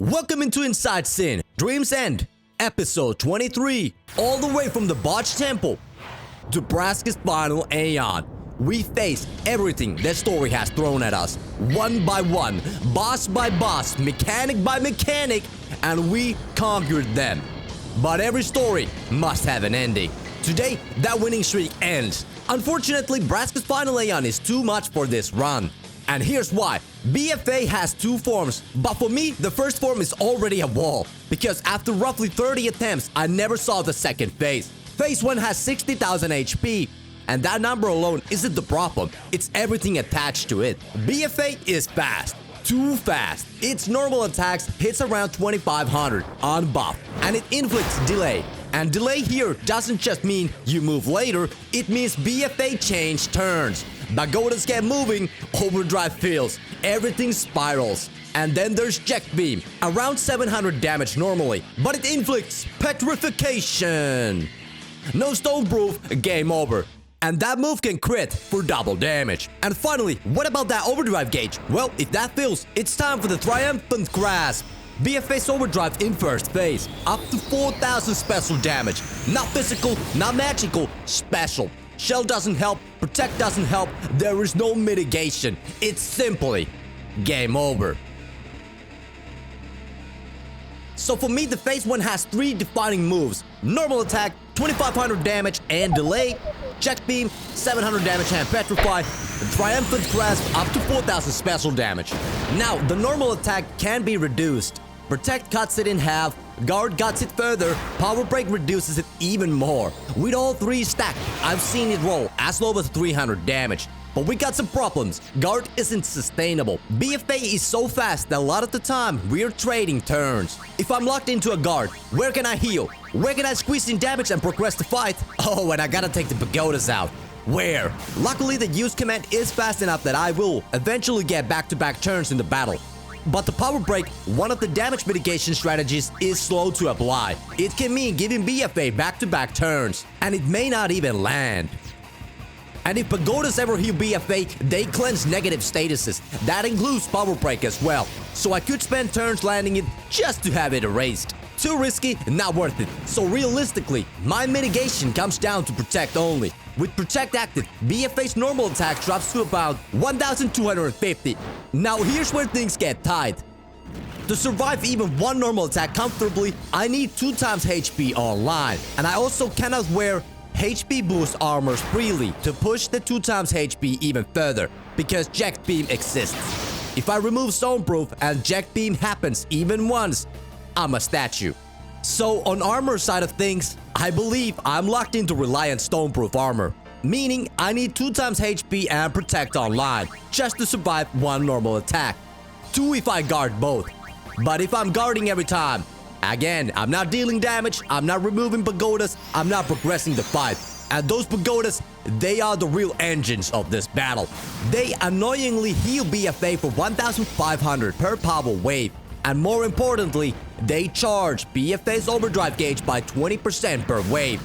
Welcome into Inside Sin, Dreams End, episode 23. All the way from the Botched Temple to Braska's final Aeon. We face everything that story has thrown at us, one by one, boss by boss, mechanic by mechanic, and we conquered them. But every story must have an ending. Today, that winning streak ends. Unfortunately, Braska's final Aeon is too much for this run. And here's why. BFA has two forms, but for me, the first form is already a wall. Because after roughly 30 attempts, I never saw the second phase. Phase 1 has 60,000 HP. And that number alone isn't the problem, it's everything attached to it. BFA is fast. Too fast. Its normal attacks hits around 2500 on buff, and it inflicts delay. And delay here doesn't just mean you move later, it means BFA change turns. Pagodas get moving, Overdrive fills, everything spirals. And then there's Jecht Beam, around 700 damage normally, but it inflicts petrification. No stoneproof, game over. And that move can crit for double damage. And finally, what about that Overdrive gauge? Well, if that fills, it's time for the Triumphant grasp. BFA's Overdrive in first phase, up to 4000 special damage. Not physical, not magical, special. Shell doesn't help, Protect doesn't help, there is no mitigation. It's simply game over. So for me, the phase 1 has 3 defining moves. Normal attack, 2500 damage and delay. Jecht Beam, 700 damage and petrify. Triumphant grasp, up to 4000 special damage. Now, the normal attack can be reduced. Protect cuts it in half, Guard cuts it further, Power Break reduces it even more. With all 3 stacked, I've seen it roll as low as 300 damage. But we got some problems. Guard isn't sustainable. BFA is so fast that a lot of the time we're trading turns. If I'm locked into a guard, where can I heal? Where can I squeeze in damage and progress the fight? Oh, and I gotta take the Pagodas out. Where? Luckily, the use command is fast enough that I will eventually get back-to-back turns in the battle. But the Power Break, one of the damage mitigation strategies, is slow to apply. It can mean giving BFA back-to-back turns, and it may not even land. And if Pagodas ever heal BFA, they cleanse negative statuses. That includes Power Break as well. So I could spend turns landing it just to have it erased. Too risky, not worth it. So realistically, my mitigation comes down to Protect only. With Protect active, BFA's normal attack drops to about 1250. Now here's where things get tight. To survive even one normal attack comfortably, I need 2 times HP online. And I also cannot wear HP boost armors freely to push the 2 times HP even further, because Jecht Beam exists. If I remove Stoneproof and Jecht Beam happens even once, I'm a statue. So on armor side of things, I believe I'm locked into Reliant Stoneproof armor, meaning I need 2 times HP and Protect online just to survive one normal attack. 2 if I guard both. But if I'm guarding every time, again, I'm not dealing damage, I'm not removing Pagodas, I'm not progressing the fight. And those Pagodas, they are the real engines of this battle. They annoyingly heal BFA for 1500 per power wave. And more importantly, they charge BFA's Overdrive gauge by 20% per wave.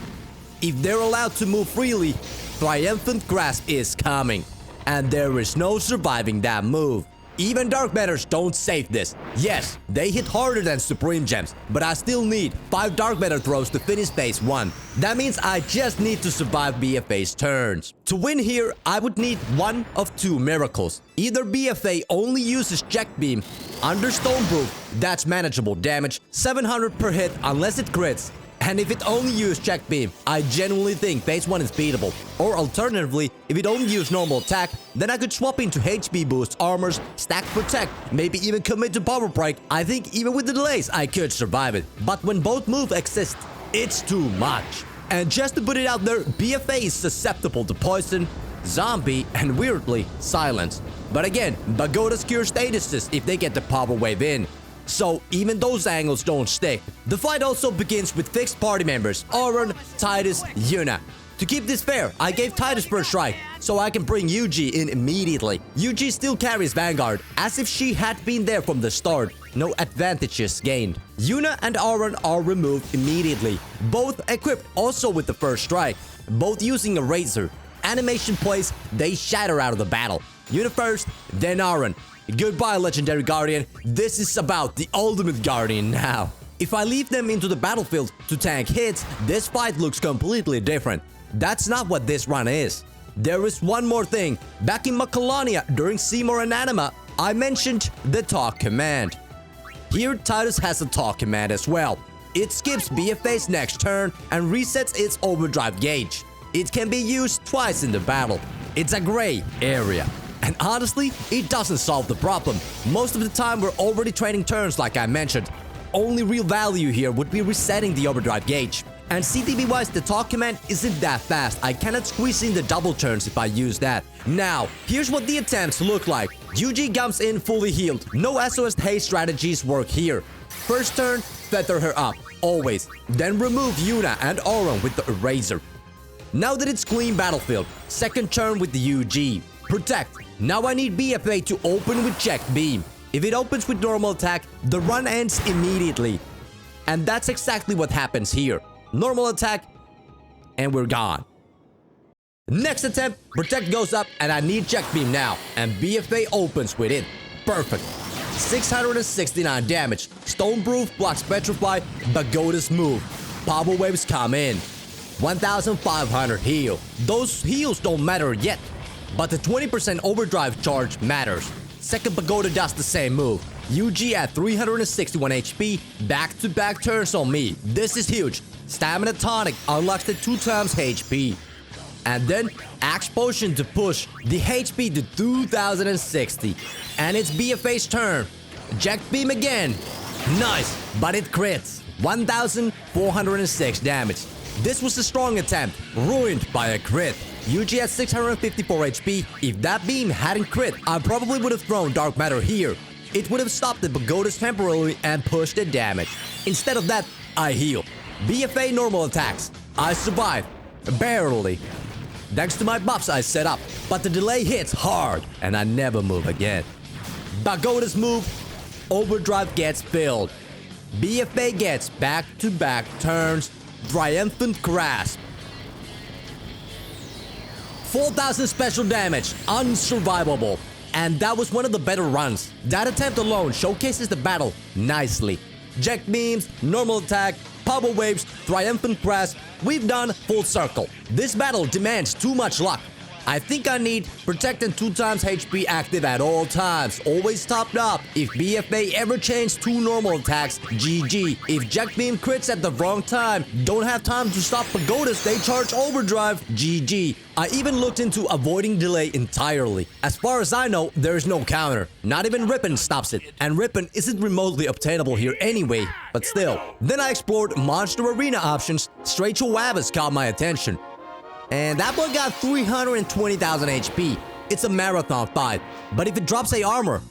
If they're allowed to move freely, Triumphant Grasp is coming. And there is no surviving that move. Even Dark Matters don't save this. Yes, they hit harder than Supreme Gems, but I still need 5 Dark Matter throws to finish phase 1. That means I just need to survive BFA's turns. To win here, I would need one of 2 miracles. Either BFA only uses Jecht Beam under Stoneproof, that's manageable damage, 700 per hit unless it crits. And if it only used Jecht Beam, I genuinely think phase 1 is beatable. Or alternatively, if it only used normal attack, then I could swap into HP boost armors, stack Protect, maybe even commit to Power Break. I think even with the delays, I could survive it. But when both moves exist, it's too much. And just to put it out there, BFA is susceptible to poison, zombie, and weirdly, silence. But again, Pagodas cure statuses if they get the power wave in. So even those angles don't stick. The fight also begins with fixed party members, Aeon, Titus, Yuna. To keep this fair, I gave Titus first strike, so I can bring Yuji in immediately. Yuji still carries Vanguard, as if she had been there from the start. No advantages gained. Yuna and Aeon are removed immediately, both equipped also with the first strike, both using a razor. Animation plays, they shatter out of the battle. Yuna first, then Aeon. Goodbye, Legendary Guardian. This is about the Ultimate Guardian now. If I leave them into the battlefield to tank hits, this fight looks completely different. That's not what this run is. There is one more thing. Back in Macalonia during Seymour and Anima, I mentioned the talk command. Here Titus has a talk command as well. It skips BFA's next turn and resets its overdrive gauge. It can be used twice in the battle. It's a gray area. And honestly, it doesn't solve the problem. Most of the time we're already trading turns like I mentioned. Only real value here would be resetting the overdrive gauge. And CTB wise, the talk command isn't that fast. I cannot squeeze in the double turns if I use that. Now, here's what the attempts look like. UG comes in fully healed. No SOS haste strategies work here. First turn, feather her up, always. Then remove Yuna and Aeon with the eraser. Now that it's clean battlefield, second turn with the UG. Protect. Now I need BFA to open with Jecht Beam. If it opens with normal attack, the run ends immediately. And that's exactly what happens here. Normal attack, and we're gone. Next attempt, Protect goes up, and I need Jecht Beam now. And BFA opens with it. Perfect. 669 damage. Stoneproof blocks Petrify, Pagodas move. Power waves come in. 1500 heal. Those heals don't matter yet, but the 20% overdrive charge matters. Second Pagoda does the same move. UG at 361 HP, back-to-back turns on me. This is huge. Stamina Tonic unlocks the 2x HP. And then Axe Potion to push the HP to 2060. And it's BFA's turn. Jecht Beam again. Nice, but it crits. 1406 damage. This was a strong attempt, ruined by a crit. UG at 654 HP. If that beam hadn't crit, I probably would have thrown Dark Matter here. It would have stopped the Pagodas temporarily and pushed the damage. Instead of that, I heal. BFA normal attacks. I survive. Barely. Thanks to my buffs I set up. But the delay hits hard, and I never move again. Pagodas move. Overdrive gets filled. BFA gets back-to-back turns. Triumphant grasp. 4000 special damage. Unsurvivable. And that was one of the better runs. That attempt alone showcases the battle nicely. Jecht Beams, normal attack, power waves, triumphant grasp. We've done full circle. This battle demands too much luck. I think I need Protect and 2x HP active at all times, always topped up. If BFA ever changed 2 normal attacks, GG. If Jecht Beam crits at the wrong time, don't have time to stop Pagodas, they charge Overdrive, GG. I even looked into avoiding delay entirely. As far as I know, there is no counter. Not even Rippin stops it. And Rippin isn't remotely obtainable here anyway, but still. Then I explored Monster Arena options. Straight to Wavis caught my attention. And that one got 320,000 HP. It's a marathon fight, but if it drops a armor,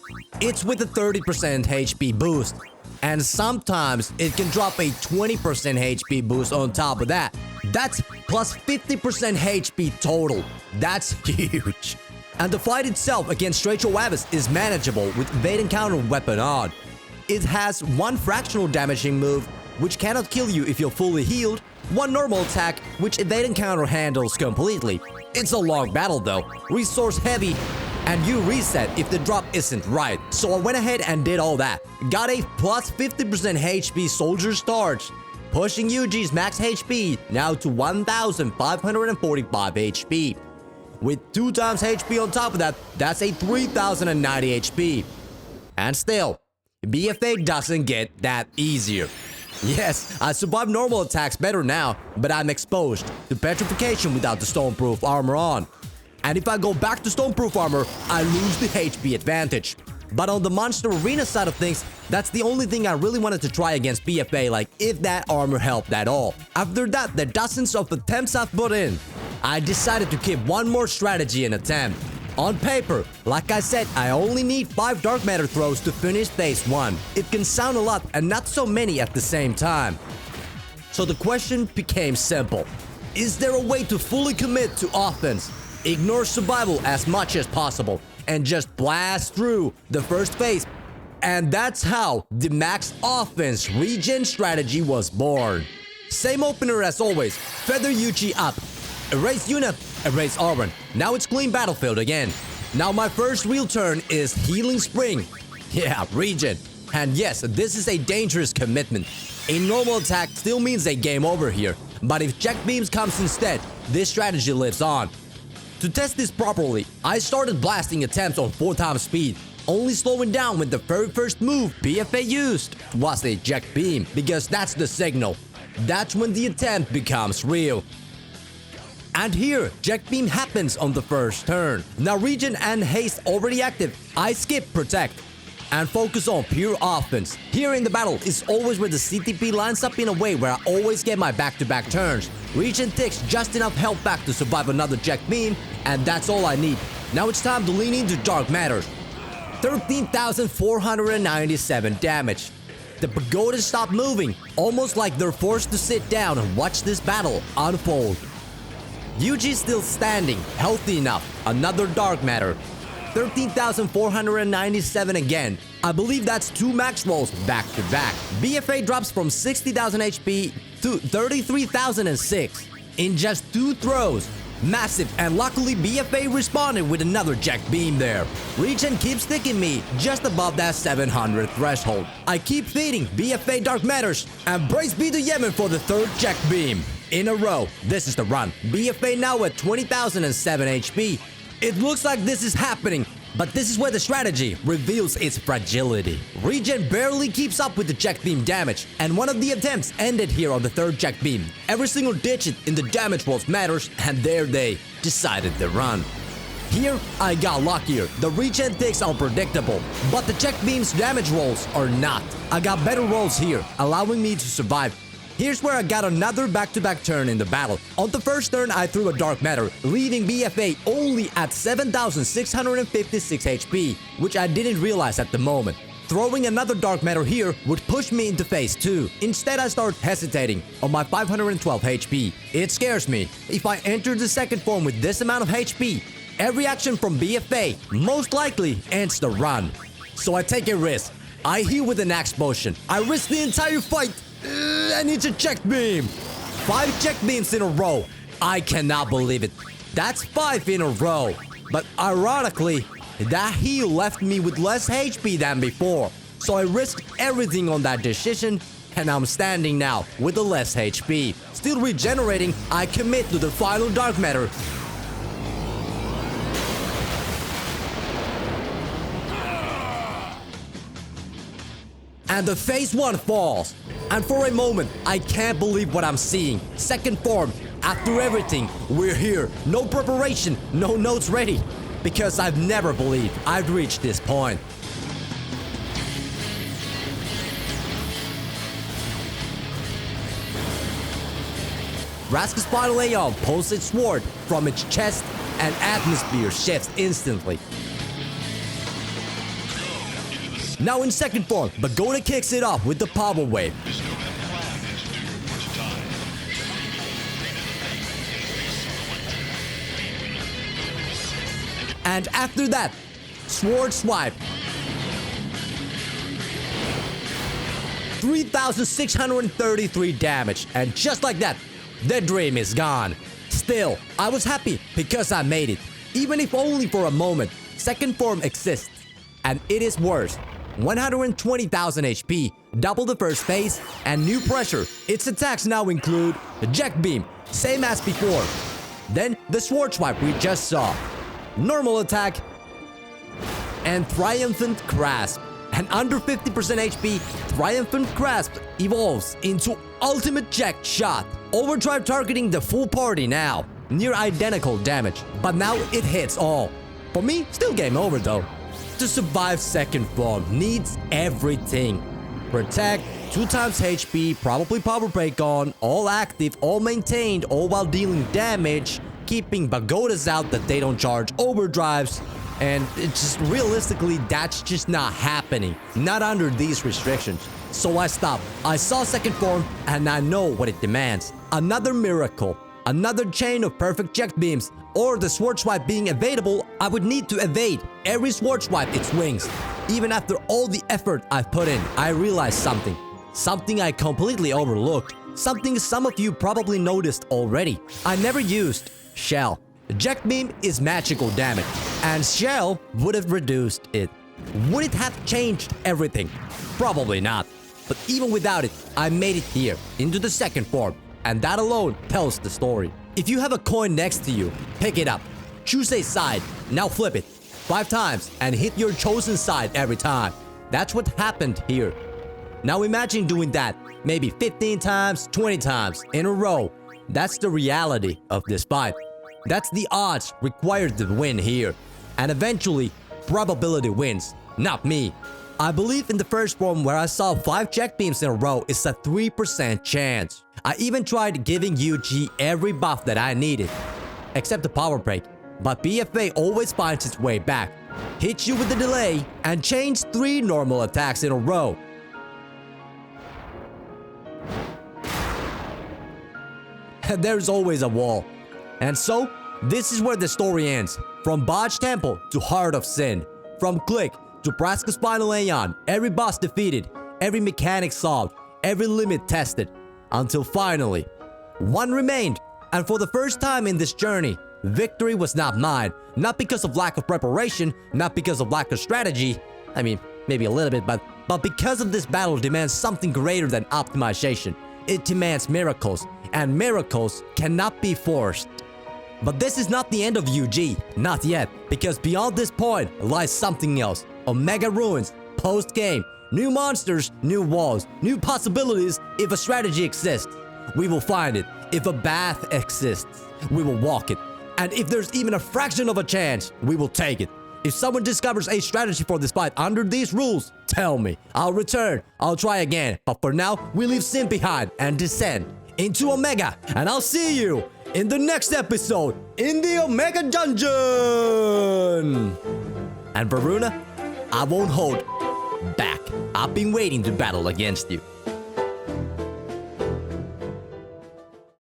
it's with a 30% HP boost. And sometimes it can drop a 20% HP boost on top of that. That's plus 50% HP total. That's huge. And the fight itself against Rachel Wavis is manageable with evade and counter weapon on. It has one fractional damaging move, which cannot kill you if you're fully healed, one normal attack, which evade and counter handles completely. It's a long battle though, resource heavy, and you reset if the drop isn't right. So I went ahead and did all that. Got a plus 50% HP Soldier's Charge, pushing UG's max HP now to 1,545 HP. With 2x HP on top of that, that's a 3,090 HP. And still, BFA doesn't get that easier. Yes, I survive normal attacks better now, but I'm exposed to petrification without the stoneproof armor on. And if I go back to stoneproof armor, I lose the HP advantage. But on the Monster Arena side of things, that's the only thing I really wanted to try against BFA, like if that armor helped at all. After that, the dozens of attempts I've put in, I decided to keep one more strategy and attempt. On paper, like I said, I only need 5 Dark Matter throws to finish phase 1. It can sound a lot and not so many at the same time. So the question became simple. Is there a way to fully commit to offense, ignore survival as much as possible, and just blast through the first phase? And that's how the max offense regen strategy was born. Same opener as always, feather Yuchi up, erase Yuna, erase Aeon. Now it's clean battlefield again. Now my first real turn is Healing Spring. Yeah, regen. And yes, this is a dangerous commitment. A normal attack still means a game over here. But if Jecht Beams comes instead, this strategy lives on. To test this properly, I started blasting attempts on 4x speed, only slowing down when the very first move BFA used was a Jecht Beam, because that's the signal. That's when the attempt becomes real. And here, Jecht Beam happens on the first turn. Now regen and haste already active, I skip protect and focus on pure offense. Here in the battle is always where the CTP lines up in a way where I always get my back-to-back turns. Regen takes just enough health back to survive another Jecht Beam, and that's all I need. Now it's time to lean into Dark Matter. 13,497 damage. The Pagodas stop moving, almost like they're forced to sit down and watch this battle unfold. UG still standing, healthy enough, another Dark Matter. 13,497 again. I believe that's 2 max rolls back to back. BFA drops from 60,000 HP to 33,006 in just 2 throws. Massive, and luckily BFA responded with another Jecht Beam there. Regen keeps sticking me just above that 700 threshold. I keep feeding BFA Dark Matters, and praise be to Yemen for the 3rd Jecht Beam in a row. This is the run. BFA now at 20,007 HP. It looks like this is happening, but this is where the strategy reveals its fragility. Regen barely keeps up with the Jecht Beam damage, and one of the attempts ended here on the 3rd Jecht Beam. Every single digit in the damage rolls matters, and there they decided to run. Here, I got luckier. The regen ticks are predictable, but the Jecht Beam's damage rolls are not. I got better rolls here, allowing me to survive. Here's where I got another back-to-back turn in the battle. On the first turn, I threw a Dark Matter, leaving BFA only at 7,656 HP, which I didn't realize at the moment. Throwing another Dark Matter here would push me into phase 2. Instead, I start hesitating on my 512 HP. It scares me. If I enter the second form with this amount of HP, every action from BFA most likely ends the run. So I take a risk. I heal with an Axe Potion. I risk the entire fight. And it's a Jecht Beam! 5 Jecht Beams in a row. I cannot believe it. That's 5 in a row. But ironically, that heal left me with less HP than before. So I risked everything on that decision, and I'm standing now with the less HP. Still regenerating, I commit to the final Dark Matter. And the phase 1 falls. And for a moment, I can't believe what I'm seeing. Second form, after everything, we're here. No preparation, no notes ready. Because I've never believed I'd reached this point. Braska's final Aeon pulls its sword from its chest, and atmosphere shifts instantly. Now in second form, Pagoda kicks it off with the Power Wave. And after that, Sword Swipe. 3,633 damage, and just like that, the dream is gone. Still, I was happy because I made it, even if only for a moment. Second form exists, and it is worse. 120,000 HP, double the first phase, and new pressure. Its attacks now include the Jecht Beam, same as before. Then the Sword Swipe we just saw, normal attack, and Triumphant Grasp. And under 50% HP, Triumphant Grasp evolves into Ultimate Jecht Shot. Overdrive targeting the full party now. Near identical damage, but now it hits all. For me, still game over though. To survive second form needs everything. Protect, 2 times HP, probably power break on, all active, all maintained, all while dealing damage, keeping Pagodas out that they don't charge overdrives. And it's just realistically, that's just not happening. Not under these restrictions. So I stopped. I saw second form and I know what it demands. Another miracle. Another chain of perfect Jecht Beams. Or the Sword Swipe being evadable, I would need to evade every Sword Swipe it swings. Even after all the effort I've put in, I realized something. Something I completely overlooked. Something some of you probably noticed already. I never used Shell. Jecht Beam is magical damage. And Shell would have reduced it. Would it have changed everything? Probably not. But even without it, I made it here, into the second form, and that alone tells the story. If you have a coin next to you, pick it up. Choose a side, now flip it 5 times and hit your chosen side every time. That's what happened here. Now imagine doing that maybe 15 times, 20 times in a row. That's the reality of this fight. That's the odds required to win here. And eventually, probability wins, not me. I believe in the first form where I saw 5 Jecht Beams in a row is a 3% chance. I even tried giving UG every buff that I needed, except the power break. But BFA always finds its way back, hits you with a delay, and chains 3 normal attacks in a row. There's always a wall. And so, this is where the story ends. From Botch Temple to Heart of Sin. From Click to Braska's final Aeon. Every boss defeated, every mechanic solved, every limit tested. Until finally, one remained. And for the first time in this journey, victory was not mine. Not because of lack of preparation, not because of lack of strategy. I mean, maybe a little bit, but because of this battle demands something greater than optimization. It demands miracles, and miracles cannot be forced. But this is not the end of UG, not yet, because beyond this point lies something else. Omega Ruins, post-game, new monsters, new walls, new possibilities if a strategy exists. We will find it. If a path exists, we will walk it. And if there's even a fraction of a chance, we will take it. If someone discovers a strategy for this fight under these rules, tell me. I'll return, I'll try again. But for now, we leave Sin behind and descend into Omega. And I'll see you in the next episode in the Omega Dungeon! And Varuna, I won't hold back. I've been waiting to battle against you.